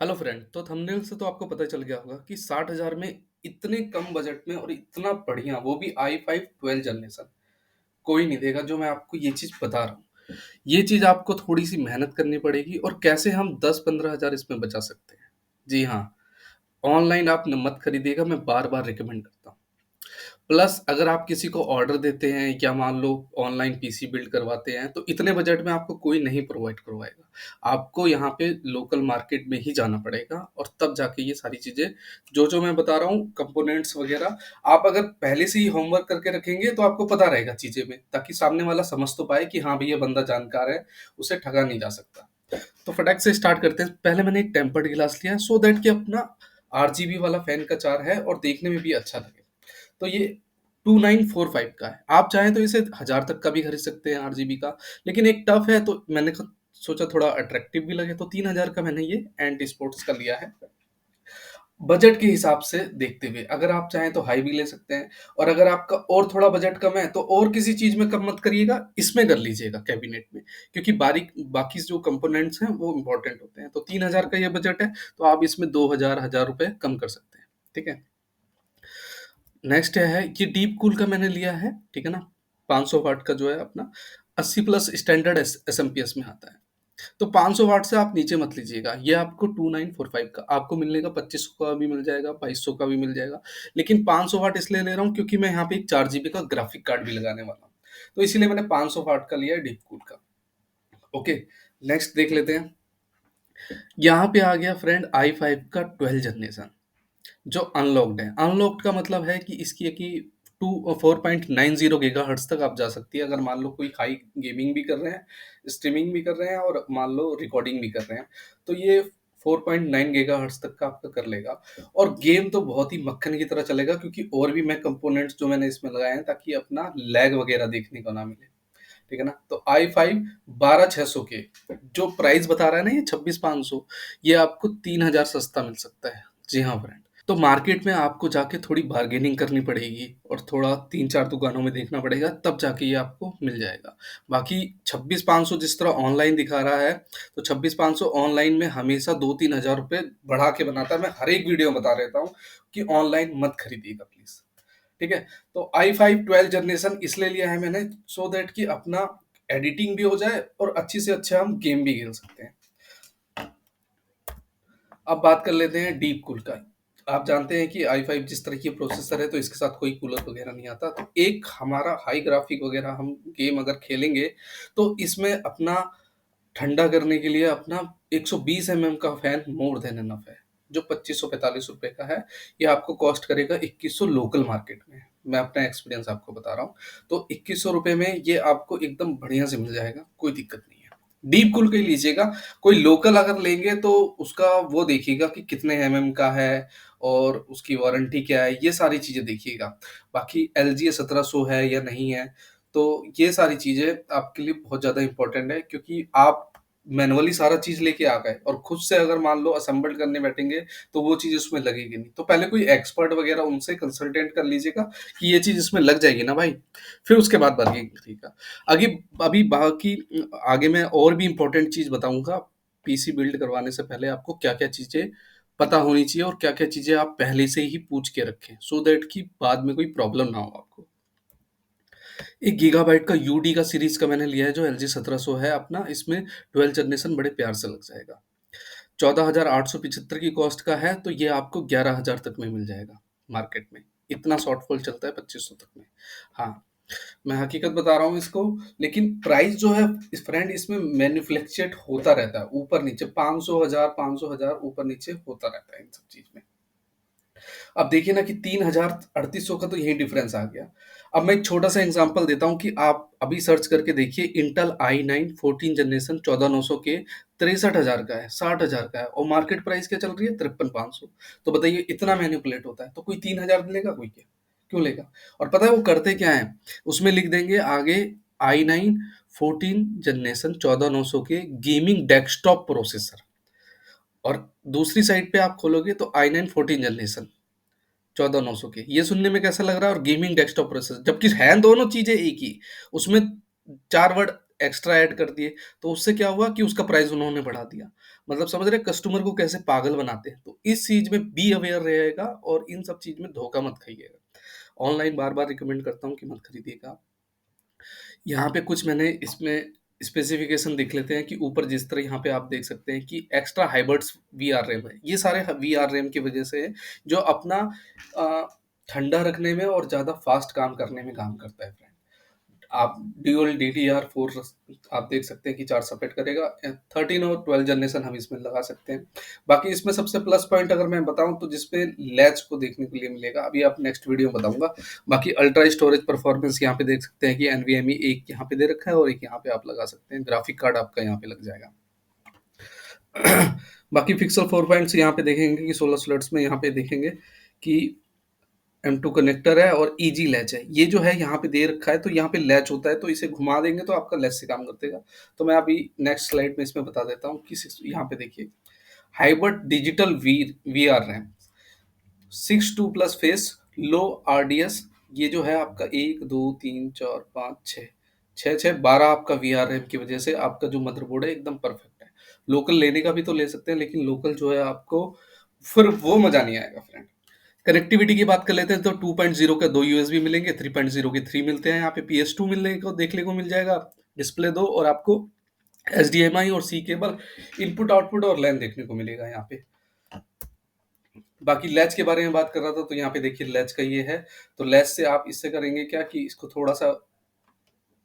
Hello friend. तो thumbnail से तो आपको पता चल गया होगा कि 60,000 में इतने कम बजट में और इतना बढ़िया, वो भी i5 12 जनरेशन, कोई नहीं देगा। जो मैं आपको ये चीज़ बता रहा हूँ, ये चीज़ आपको थोड़ी-सी मेहनत करनी पड़ेगी और कैसे हम 10-15 हज़ार इसमें बचा सकते हैं। जी हाँ, ऑनलाइन आप न मत खरीदिएगा, मैं बार-बार रिकमेंड करता हूँ। प्लस अगर आप किसी को ऑर्डर देते हैं या मान लो ऑनलाइन पीसी बिल्ड करवाते हैं, तो इतने बजट में आपको कोई नहीं प्रोवाइड करवाएगा। आपको यहाँ पे लोकल मार्केट में ही जाना पड़ेगा और तब जाके ये सारी चीज़ें जो-जो मैं बता रहा हूँ कंपोनेंट्स वगैरह, आप अगर पहले से ही होमवर्क करके रखेंगे तो आपको पता रहेगा चीज़ें में, ताकि सामने वाला समझ तो पाए कि हाँ, भई ये बंदा जानकार है, उसे ठगा नहीं जा सकता। तो फटाक से स्टार्ट करते हैं। पहले मैंने एक टेम्पर्ड ग्लास लिया है सो दैट कि अपना आरजीबी वाला फैन का चार है और देखने में भी अच्छा लगे। तो ये 2945 का है। आप चाहें तो इसे 1000 तक का भी खरीद सकते हैं आरजीबी का, लेकिन एक टफ है तो मैंने सोचा थोड़ा अट्रैक्टिव भी लगे, तो 3000 का मैंने ये एंटी स्पोर्ट्स का लिया है। बजट के हिसाब से देखते हुए अगर आप चाहें तो हाई भी ले सकते हैं, और अगर आपका और थोड़ा बजट कम है तो और किसी चीज़ में कम मत करिएगा, इसमें कर लीजिएगा कैबिनेट में, क्योंकि बाकी जो कंपोनेंट्स हैं वो इम्पोर्टेंट होते हैं। तो 3000 का ये बजट है, तो आप इसमें 2000 1000 रुपए कम कर सकते हैं। ठीक है? नेक्स्ट है ये डीप कूल का मैंने लिया है, ठीक है ना? 500 वाट का जो है अपना 80 प्लस स्टैंडर्ड एसएमपीएस में आता है। तो 500 वाट से आप नीचे मत लीजिएगा। ये आपको 2945 का आपको मिलने का 2500 का भी मिल जाएगा, 2200 का भी मिल जाएगा। लेकिन 500 वाट इसलिए ले रहा हूँ क्योंकि मैं यहाँ पे एक 4 जीबी का ग्राफिक कार्ड भी लगाने वाला हूँ। तो इसीलिए मैंने 500 वाट का लिया है डीप कूल का। ओके, नेक्स्ट देख लेते हैं। यहाँ पे आ गया फ्रेंड i5 का 12 जनरेशन, जो अनलॉक्ड है। अनलॉक्ड का मतलब है कि इसकी है कि 4.90 गीगाहर्ट्ज़ तक आप जा सकती है, अगर मान लो कोई हाई गेमिंग भी कर रहे हैं, स्ट्रीमिंग भी कर रहे हैं और मान लो रिकॉर्डिंग भी कर रहे हैं, तो ये 4.9 गीगाहर्ट्ज़ तक का आपका कर लेगा। और गेम तो बहुत ही मक्खन की तरह चलेगा, क्योंकि और भी मैं कंपोनेंट्स जो मैंने इसमें लगाए हैं ताकि अपना लैग वगैरह देखने को ना मिले। ठीक है ना? तो i5 12600 के जो प्राइस बता रहा है ना, ये 26,500, ये आपको 3000 सस्ता मिल सकता है। जी हाँ फ्रेंड। तो मार्केट में आपको जाके थोड़ी बार्गेनिंग करनी पड़ेगी और थोड़ा 3-4 दुकानों में देखना पड़ेगा, तब जाके ये आपको मिल जाएगा। बाकी 26,500 जिस तरह ऑनलाइन दिखा रहा है, तो 26,500 ऑनलाइन में हमेशा 2-3 हज़ार रुपए बढ़ा के बनाता है। मैं हर एक वीडियो में बता रहता हूँ कि ऑनलाइन मत खरीदिएगा प्लीज़। ठीक है? तो i5 12 जनरेशन इसलिए लिया है मैंने, सो दैट कि अपना एडिटिंग भी हो जाए और अच्छी से अच्छा हम गेम भी खेल सकते हैं। अब बात कर लेते हैं डीप कूल का। आप जानते हैं कि i5 जिस तरह की प्रोसेसर है, तो इसके साथ कोई कूलर वगैरह नहीं आता। तो एक हमारा हाई ग्राफिक वगैरह हम गेम अगर खेलेंगे, तो इसमें अपना ठंडा करने के लिए अपना 120 एमएम का फैन मोर देन इनफ है, जो 2545 रुपए का है। ये आपको कॉस्ट करेगा 2100 लोकल मार्केट में। मैं अपना एक्सपीरियंस आपको बता रहा हूँ। तो 2100 रुपए में ये आपको एकदम बढ़िया से मिल जाएगा, कोई दिक्कत नहीं है। डीप कूल का ही लीजिएगा। कोई लोकल अगर लेंगे तो उसका वो देखिएगा कि कितने एमएम का है और उसकी वारंटी क्या है, ये सारी चीजें देखिएगा। बाकी एलजी 1700 है या नहीं है, तो ये सारी चीजें आपके लिए बहुत ज्यादा इंपॉर्टेंट है, क्योंकि आप मैनुअली सारा चीज लेके आ गए और खुद से अगर मान लो असेंबल करने बैठेंगे, तो वो चीज उसमें लगेगी नहीं। तो पहले कोई एक्सपर्ट वगैरह उनसे कंसल्टेंट कर लीजिएगा कि ये चीज इसमें लग जाएगी ना भाई, फिर उसके बाद बार्गेनिंग करिएगा। अभी अभी बाकी आगे मैं और भी इम्पोर्टेंट चीज बताऊंगा। पीसी बिल्ड करवाने से पहले आपको क्या क्या चीजें पता होनी चाहिए और क्या क्या चीजें आप पहले से ही पूछ के रखें, सो दैट कि बाद में कोई प्रॉब्लम ना हो आपको। 1 गीगाबाइट का यूडी का सीरीज का मैंने लिया है, जो LG 1700 है अपना। इसमें 12 जनरेशन बड़े प्यार से लग जाएगा। 14,875 की कॉस्ट का है, तो ये आपको 11,000 तक में मिल जाएगा मार्केट में। इतना शॉर्टफॉल चलता है 2500 तक में। हाँ, मैं हकीकत बता रहा हूँ इसको। लेकिन प्राइस जो है इस फ्रेंड, इसमें मैन्युफैक्चर्ड होता रहता है, ऊपर नीचे 500 हजार 500 हजार ऊपर नीचे होता रहता है इन सब चीज में। अब देखिए ना कि 3038 का तो यही डिफरेंस आ गया। अब मैं एक छोटा सा एग्जांपल देता हूँ कि आप अभी सर्च करके देखिए, इंटेल i9 14 जनरेशन 14900 के 63,000 का है, 60,000 का है, और मार्केट प्राइस क्या चल रही है 53,500। तो बताइए, इतना मैनिपुलेट होता है तो कोई 3000 लेगा? कोई क्या, क्यों लेगा? और पता है वो करते क्या है, उसमें लिख देंगे आगे i9 14 जनरेशन 14900 के गेमिंग डेस्कटॉप प्रोसेसर, और दूसरी साइड पे आप खोलोगे तो i9 14 जनरेशन 14,900 के। ये सुनने में कैसा लग रहा है? और गेमिंग डेस्कटॉप प्रोसेसर, जबकि हैं दोनों चीजें एक ही। उसमें 4 वर्ड एक्स्ट्रा ऐड कर दिए, तो उससे क्या हुआ कि उसका प्राइस उन्होंने बढ़ा दिया। मतलब समझ रहे हैं कस्टमर को कैसे पागल बनाते हैं। तो इस चीज़ में बी अवेयर रहेगा और इन सब चीज़ में धोखा मत खाइएगा। ऑनलाइन बार-बार रिकमेंड करता हूँ कि मत खरीदिएगा। यहाँ पे कुछ मैंने इसमें स्पेसिफिकेशन देख लेते हैं कि ऊपर जिस तरह यहाँ पे आप देख सकते हैं कि एक्स्ट्रा हाइबर्ट्स वीआर रैम है। ये सारे वीआर रैम की वजह से है, जो अपना ठंडा रखने में और ज़्यादा फास्ट काम करने में काम करता है फ्रेंड। आप ड्यूल DDR4 आप देख सकते हैं कि 4 सपोर्ट करेगा। 13 और 12 जनरेशन हम इसमें लगा सकते हैं। बाकी इसमें सबसे प्लस पॉइंट अगर मैं बताऊं तो जिसपे लैच को देखने के लिए मिलेगा, अभी आप नेक्स्ट वीडियो में बताऊंगा। बाकी अल्ट्रा स्टोरेज परफॉर्मेंस यहाँ पे देख सकते हैं कि NVMe एक यहाँ पे दे रखा है और एक यहाँ पे आप लगा सकते हैं। ग्राफिक कार्ड आपका यहाँ पे लग जाएगा। बाकी पिक्सल 4 पॉइंट्स यहाँ पे देखेंगे कि 16 स्लॉट्स में यहाँ पे देखेंगे कि M2 कनेक्टर है और इजी लैच है। ये जो है यहाँ पे दे रखा है, तो यहाँ पे लैच होता है, तो इसे घुमा देंगे तो आपका लैच से काम कर देगा। तो मैं अभी नेक्स्ट स्लाइड में इसमें बता देता हूँ कि यहाँ पे देखिए, hybrid digital V R RAM 6 2 plus face low RDS। ये जो है आपका 1 2 3 4 5 6 6 6 12 आपका VR रैम की वजह से आपका जो मदरबोर्ड है एकदम परफेक्ट है। लोकल लेने का भी तो ले सकते हैं, लेकिन लोकल जो है आपको फिर वो मजा नहीं आएगा फ्रेंड। कनेक्टिविटी की बात कर लेते हैं तो 2.0 का 2 USB मिलेंगे, 3.0 के 3 मिलते हैं। यहाँ पे PS2 मिलने को देखने को मिल जाएगा, डिस्प्ले 2, और आपको HDMI और C केबल, इनपुट आउटपुट और लैन देखने को मिलेगा यहाँ पे। बाकी लैच के बारे में बात कर रहा था, तो यहाँ पे देखिए लैच का ये है। तो लैच से आप इससे करेंगे क्या कि इसको थोड़ा सा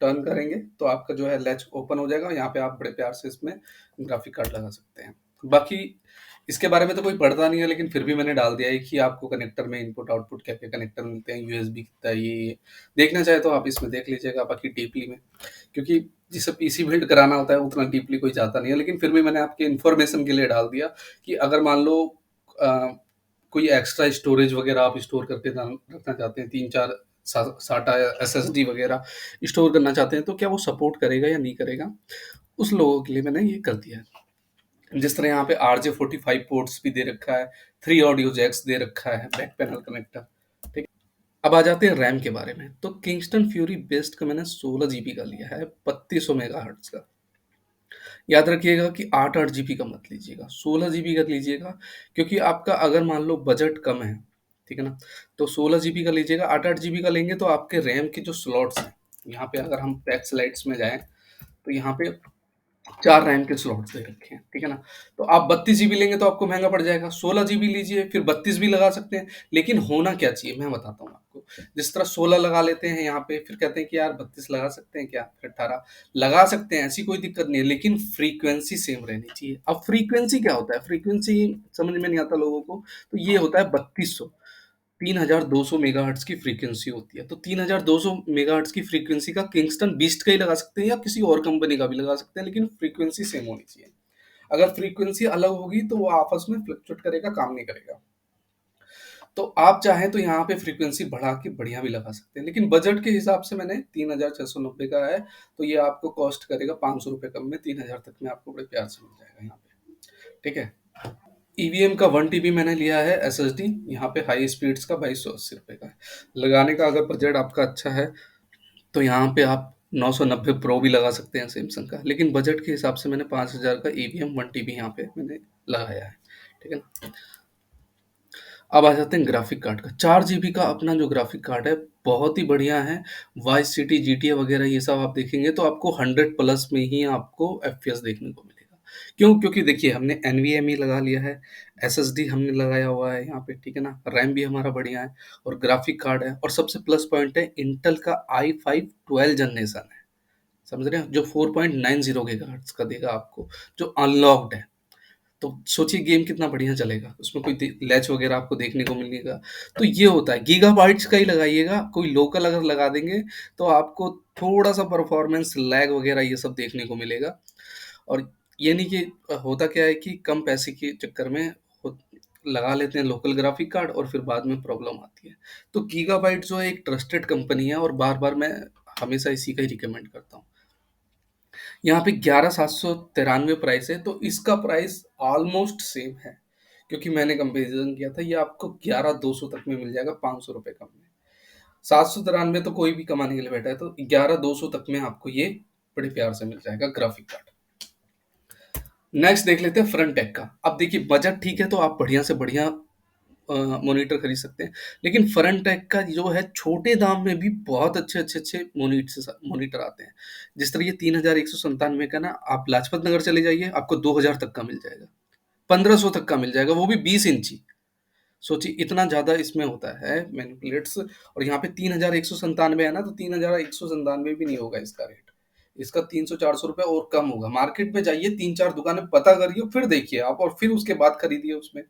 टर्न करेंगे तो आपका जो है लैच ओपन हो जाएगा। यहाँ पे आप बड़े प्यार से इसमें ग्राफिक कार्ड लगा सकते हैं। बाकी इसके बारे में तो कोई पढ़ता नहीं है, लेकिन फिर भी मैंने डाल दिया है कि आपको कनेक्टर में इनपुट आउटपुट क्या क्या कनेक्टर मिलते हैं, USB कितना है, ये देखना चाहे तो आप इसमें देख लीजिएगा। बाकी डीपली में, क्योंकि जिसे PC बिल्ड कराना होता है उतना डीपली कोई जाता नहीं है, लेकिन फिर भी मैंने आपके इन्फॉर्मेशन के लिए डाल दिया कि अगर मान लो कोई एक्स्ट्रा स्टोरेज वगैरह आप स्टोर करके रखना चाहते हैं, 3 4 साटा SSD वगैरह स्टोर करना चाहते हैं, तो क्या वो सपोर्ट करेगा या नहीं करेगा, उस लोगों के लिए मैंने ये कर दिया है। जिस तरह यहाँ पे RJ45 पोर्ट्स भी दे रखा है, 3 ऑडियो जैक्स दे रखा है, बैक पैनल कनेक्टर। ठीक। अब आ जाते हैं रैम के बारे में। तो किंगस्टन फ्यूरी बेस्ट का मैंने 16 GB का लिया है, 3200 MHz का। याद रखिएगा कि 8 8 GB का मत लीजिएगा, 16 GB का लीजिएगा। क्योंकि आपका अगर मान लो बजट कम है, ठीक है ना, तो 16 GB का लीजिएगा। 8 8 GB का लेंगे तो आपके रैम के जो स्लॉट्स हैं, यहाँ पे अगर हम पैक स्लाइड्स में जाएं तो यहाँ पे 4 रैम के स्लॉट्स दे रखे हैं, ठीक है ना। तो आप 32 GB लेंगे तो आपको महंगा पड़ जाएगा। 16 GB लीजिए, फिर 32 भी लगा सकते हैं। लेकिन होना क्या चाहिए मैं बताता हूँ आपको। जिस तरह 16 लगा लेते हैं यहाँ पे, फिर कहते हैं कि यार 32 लगा सकते हैं क्या, फिर 18 लगा सकते हैं, ऐसी कोई दिक्कत नहीं है, लेकिन फ्रीक्वेंसी सेम रहनी चाहिए। अब फ्रीक्वेंसी क्या होता है, फ्रीक्वेंसी समझ में नहीं आता लोगों को। तो ये होता है 3200, 3200 मेगाहर्ट्ज की फ्रीक्वेंसी होती है। तो 3200 मेगाहर्ट्ज की फ्रीक्वेंसी का किंगस्टन बीस्ट का ही लगा सकते हैं या किसी और कंपनी का भी लगा सकते हैं, लेकिन फ्रीक्वेंसी सेम होनी चाहिए। अगर फ्रीक्वेंसी अलग होगी तो वो आपस में फ्लक्चुएट करेगा, काम नहीं करेगा। तो आप चाहें तो यहाँ पे फ्रीक्वेंसी बढ़ा के बढ़िया भी लगा सकते हैं, लेकिन बजट के हिसाब से मैंने 3690 का है, तो ये आपको कॉस्ट करेगा 500 रुपये कम में, 3000 तक में आपको बड़े प्यार से मिल जाएगा यहाँ पे। ठीक है। ईवीएम का 1 TB मैंने लिया है SSD, यहाँ पे हाई स्पीड्स का 2280 रुपये का है। लगाने का अगर बजट आपका अच्छा है तो यहाँ पे आप 990 प्रो भी लगा सकते हैं सैमसंग का, लेकिन बजट के हिसाब से मैंने 5000 का ईवीएम 1 TB यहाँ पे मैंने लगाया है। ठीक है ना। अब आ जाते हैं ग्राफिक कार्ड का। 4 GB का अपना जो ग्राफिक कार्ड है बहुत ही बढ़िया है। वाइस सिटी GTA वगैरह ये सब आप देखेंगे तो आपको 100 प्लस में ही आपको FPS देखने को मिलेगा। क्यों? क्योंकि देखिए हमने NVMe लगा लिया है, SSD हमने लगाया हुआ है यहाँ पे, ठीक है ना, रैम भी हमारा बढ़िया है और ग्राफिक कार्ड है, और सबसे प्लस पॉइंट है इंटेल का i5 12 जनरेशन है। समझ रहे हैं, जो 4.90 गीगाहर्ट्ज का देगा आपको, जो अनलॉक्ड है। तो सोचिए गेम कितना बढ़िया चलेगा, उसमें कोई लैच वगैरह आपको देखने को मिलेगा। तो ये होता है, गीगाबाइट्स का ही लगाइएगा। कोई लोकल अगर लगा देंगे तो आपको थोड़ा सा परफॉर्मेंस लैग वगैरह ये सब देखने को मिलेगा। और ये नहीं कि होता क्या है कि कम पैसे के चक्कर में लगा लेते हैं लोकल ग्राफिक कार्ड और फिर बाद में प्रॉब्लम आती है। तो गीगाबाइट जो है एक ट्रस्टेड कंपनी है और बार बार मैं हमेशा इसी का ही रिकमेंड करता हूँ। यहाँ पे 11793 प्राइस है, तो इसका प्राइस ऑलमोस्ट सेम है, क्योंकि मैंने कंपेरिजन किया था। ये आपको 11200 तक में मिल जाएगा, 500 रुपये कम में। 793 तो कोई भी कमाने के लिए बैठा है, तो 11200 तक में आपको ये बड़े प्यार से मिल जाएगा ग्राफिक कार्ड। नेक्स्ट देख लेते हैं फ्रंट टेक का। अब देखिए बजट ठीक है तो आप बढ़िया से बढ़िया मॉनिटर खरीद सकते हैं। लेकिन फ्रंट टेक का जो है छोटे दाम में भी बहुत अच्छे मॉनिटर आते हैं। जिस तरह ये 3197 का ना, आप लाजपत नगर चले जाइए, आपको 2000 तक का मिल जाएगा, 1500 तक का मिल जाएगा, वो भी 20 इंची। सोचिए इतना ज़्यादा इसमें होता है मैनिपुलेट्स। और यहाँ पे 3197 है ना, तो 3197 भी नहीं होगा इसका रेट। इसका 300-400 रुपये और कम होगा। मार्केट में जाइए, 3-4 दुकानें पता करिए, फिर देखिए आप, और फिर उसके बाद खरीदिए उसमें।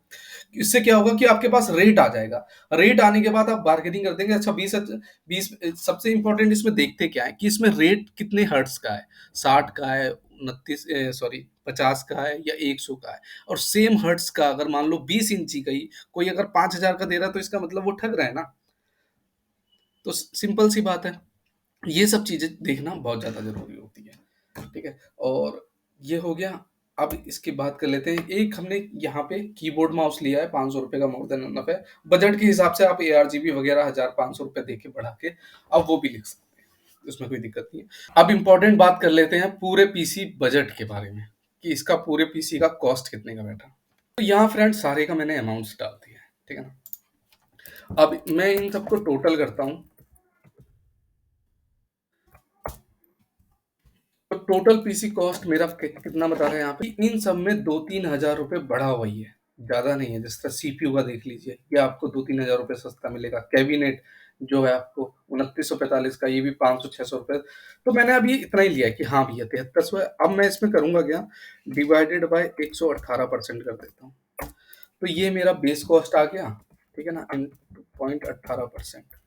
इससे क्या होगा कि आपके पास रेट आ जाएगा। रेट आने के बाद आप बार्गेनिंग कर देंगे। अच्छा 20 सबसे इंपॉर्टेंट इसमें देखते क्या है कि इसमें रेट कितने हर्ट्स का है, 60 का है, 29 सॉरी 50 का है या 100 का है। और सेम हर्ट्स का अगर मान लो 20 इंची का ही कोई अगर 5000 का दे रहा है, तो इसका मतलब वो ठग रहा है ना। तो सिंपल सी बात है। ये सब चीजें देखना बहुत ज्यादा जरूरी होती है। ठीक है। और ये हो गया। अब इसकी बात कर लेते हैं। एक हमने यहाँ पे कीबोर्ड माउस लिया है, 500 रुपए का, मोर देन इनफ है। बजट के हिसाब से आप ARGB वगैरह 1500 रुपए दे के बढ़ा के अब वो भी लिख सकते हैं, उसमें कोई दिक्कत नहीं है। अब इम्पोर्टेंट बात कर लेते हैं पूरे पीसी बजट के बारे में, कि इसका पूरे पीसी का कॉस्ट कितने का बैठा। तो यहाँ फ्रेंड सारे का मैंने अमाउंट्स डाल दिया है, ठीक है ना। अब मैं इन सबको टोटल करता हूँ। तो टोटल पीसी कॉस्ट मेरा कितना बता रहे हैं यहाँ पे, इन सब में 2-3 हजार रुपए बढ़ा हुआ ही है, ज्यादा नहीं है। जिस तरह CPU का देख लीजिए, ये आपको 2-3 हजार रुपए सस्ता मिलेगा। कैबिनेट जो है आपको 2945 का, ये भी 500-600 रुपए। तो मैंने अभी इतना ही लिया है कि हाँ भैया 7300 है। अब मैं इसमें करूंगा क्या, डिवाइडेड बाय 118% कर देता हूँ। तो ये मेरा बेस कॉस्ट आ गया, ठीक है ना, 0.18%।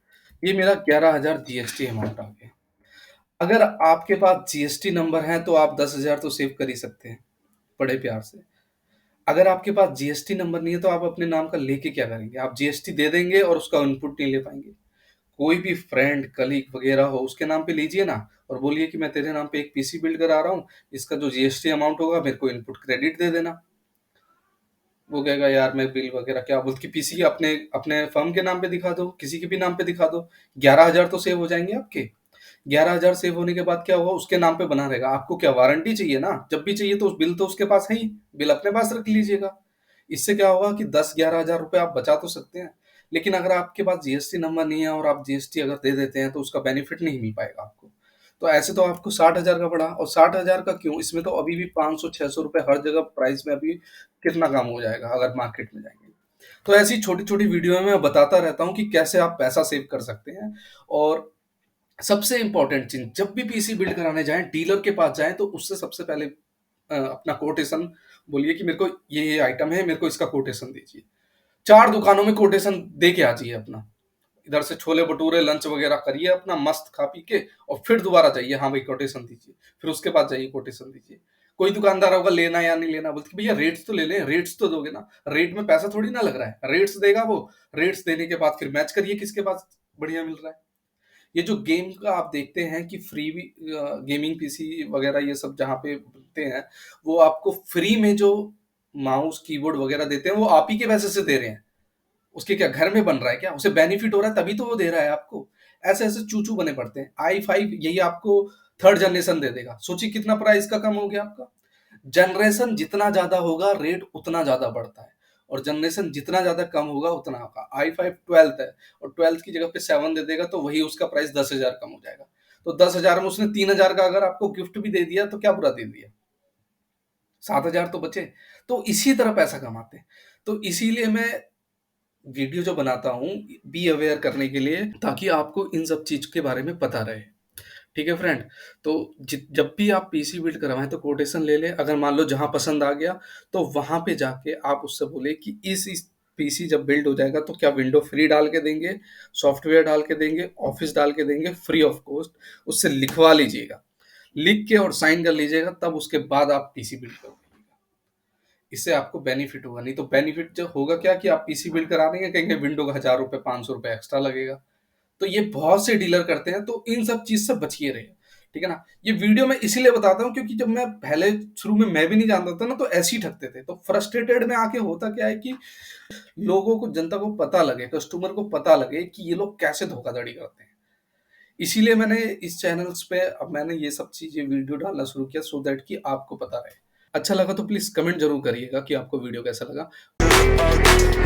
ये मेरा 11,000 GST अमाउंट आ गया। अगर आपके पास जीएसटी नंबर है तो आप 10,000 तो सेव कर ही सकते हैं, बड़े प्यार से। अगर आपके पास जीएसटी नंबर नहीं है तो आप अपने नाम का लेके क्या करेंगे, आप जीएसटी दे देंगे और उसका इनपुट नहीं ले पाएंगे। कोई भी फ्रेंड कलीग वगैरह हो, उसके नाम पे लीजिए ना, और बोलिए कि मैं तेरे नाम पे एक पीसी बिल्ड करा रहा हूँ, इसका जो जीएसटी अमाउंट होगा मेरे को इनपुट क्रेडिट दे देना। वो कहेगा यार मैं बिल वगैरह क्या, बोल के पीसी अपने अपने फर्म के नाम पे दिखा दो, किसी के भी नाम पे दिखा दो। 11,000 तो सेव हो जाएंगे आपके। 11,000 सेव होने के बाद क्या होगा, उसके नाम पे बना रहेगा। आपको क्या वारंटी चाहिए ना, जब भी चाहिए तो उस बिल तो उसके पास है ही, बिल अपने पास रख लीजिएगा। इससे क्या होगा कि 10-11 हजार रुपए आप बचा तो सकते हैं। लेकिन अगर आपके पास जीएसटी नंबर नहीं है और आप जीएसटी अगर दे देते हैं तो उसका बेनिफिट नहीं मिल पाएगा आपको। तो ऐसे तो आपको 60,000 का पड़ा। और 60,000 का क्यों, इसमें तो अभी भी 500-600 रुपए हर जगह प्राइस में अभी कितना काम हो जाएगा अगर मार्केट में जाएंगे। तो ऐसी छोटी छोटी वीडियो में मैं बताता रहता हूँ कि कैसे आप पैसा सेव कर सकते हैं। और सबसे इंपॉर्टेंट चीज, जब भी पीसी बिल्ड कराने जाएं, डीलर के पास जाएं, तो उससे सबसे पहले अपना कोटेशन बोलिए कि मेरे को ये आइटम है, मेरे को इसका कोटेशन दीजिए। 4 दुकानों में कोटेशन दे के आ जाइए अपना। इधर से छोले भटूरे लंच वगैरह करिए अपना मस्त खा पी के, और फिर दोबारा जाइए, हाँ भाई कोटेशन दीजिए। फिर उसके बाद जाइए कोटेशन दीजिए। कोई दुकानदार होगा लेना या नहीं लेना, बोलते भैया रेट्स तो ले लें, रेट्स तो दोगे ना। रेट में पैसा थोड़ी ना लग रहा है, रेट्स देगा वो। रेट्स देने के बाद फिर मैच करिए किसके पास बढ़िया मिल रहा है। ये जो गेम का आप देखते हैं कि फ्री भी गेमिंग पीसी वगैरह ये सब जहाँ पे बनते हैं, वो आपको फ्री में जो माउस कीबोर्ड वगैरह देते हैं वो आप ही के पैसे से दे रहे हैं। उसके क्या घर में बन रहा है क्या, उसे बेनिफिट हो रहा है तभी तो वो दे रहा है आपको। ऐसे ऐसे चूचू बने पड़ते हैं। i5 यही आपको थर्ड जनरेशन दे देगा। सोचिए कितना प्राइस का कम हो गया आपका। जनरेशन जितना ज्यादा होगा रेट उतना ज्यादा बढ़ता है, और जनरेशन जितना ज्यादा कम होगा उतना होगा। i5 12th है, और 12th की जगह पे 7 दे देगा, तो वही उसका प्राइस 10,000 कम हो जाएगा। तो 10,000 में उसने 3,000 का अगर आपको गिफ्ट भी दे दिया तो क्या बुरा दे दिया, 7,000 तो बचे। तो इसी तरह पैसा कमाते हैं। तो इसीलिए मैं वीडियो जो बनाता हूँ बी अवेयर करने के लिए, ताकि आपको इन सब चीज के बारे में पता रहे। ठीक है फ्रेंड। तो जब भी आप पीसी बिल्ड करवाएं तो कोटेशन ले लें। अगर मान लो जहां पसंद आ गया तो वहां पे जाके आप उससे बोले कि इस पीसी जब बिल्ड हो जाएगा तो क्या विंडो फ्री डाल के देंगे, सॉफ्टवेयर डाल के देंगे, ऑफिस डाल के देंगे फ्री ऑफ कॉस्ट। उससे लिखवा लीजिएगा, लिख के और साइन कर लीजिएगा, तब उसके बाद आप पीसी बिल्ड करोगे। इससे आपको बेनिफिट होगा। नहीं तो बेनिफिट जो होगा क्या कि आप पीसी बिल्ड करा देंगे, कहेंगे विंडो का 1,000 रुपए 500 रुपए एक्स्ट्रा लगेगा। तो ये बहुत से डीलर करते हैं, तो इन सब चीज से बचिए रहिए। ठीक है ना। ये वीडियो मैं इसीलिए बताता हूँ क्योंकि जब मैं पहले शुरू में मैं भी नहीं जानता था ना, तो ऐसे ही ठगते थे। तो फ्रस्ट्रेटेड में आके होता क्या है कि लोगों को, जनता को पता लगे, कस्टमर को पता लगे कि ये लोग कैसे धोखाधड़ी करते हैं। इसीलिए मैंने इस चैनल्स पे अब मैंने ये सब चीजें वीडियो डालना शुरू किया, सो दैट कि आपको पता रहे। अच्छा लगा तो प्लीज़ कमेंट ज़रूर करिएगा कि आपको वीडियो कैसा लगा।